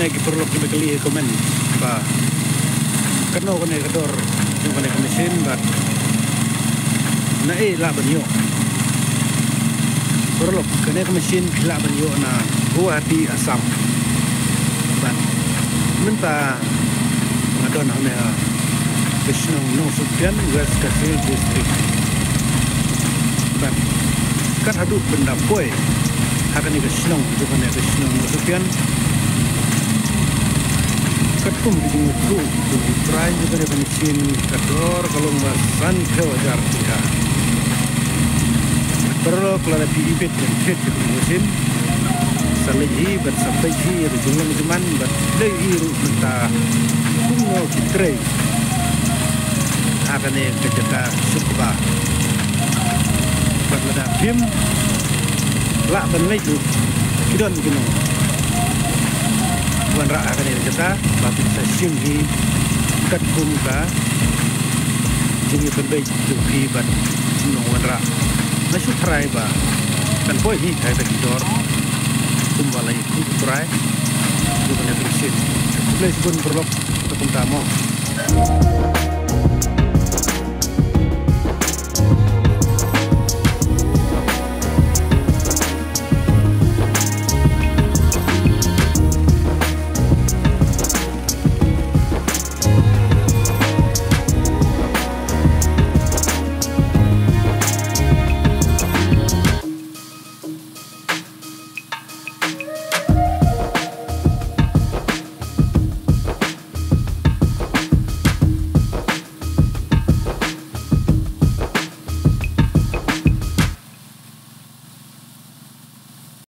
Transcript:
kene ki perlu kita kali komen ba keno kene kador yung kene mesin bat na la banyo perlu kene mesin la banyo na Guwahati Assam bat minta ngadon hane Krishnong Nong Supian West Kasil District bat kat hadu benda poi hakani Krishnong itu kene Krishnong Nong Supian katum di mutu tu try juga ada mesin kador kalau masan ke wajar tiga perlu kalau ada pibet dan fit di mesin salehi bersampai hi rejungan zaman berlei iru mentah kuno kitre akan kejata subba berlada film lak benlei tu kidon kino wan ra akan kejata batu sasim hi kat kumka jini benbai tu hi ban nong wan ra nasu try ba kan poi hi kai ta kidor kumbalai kumprai bukan mesin. Place pun perlu untuk utama.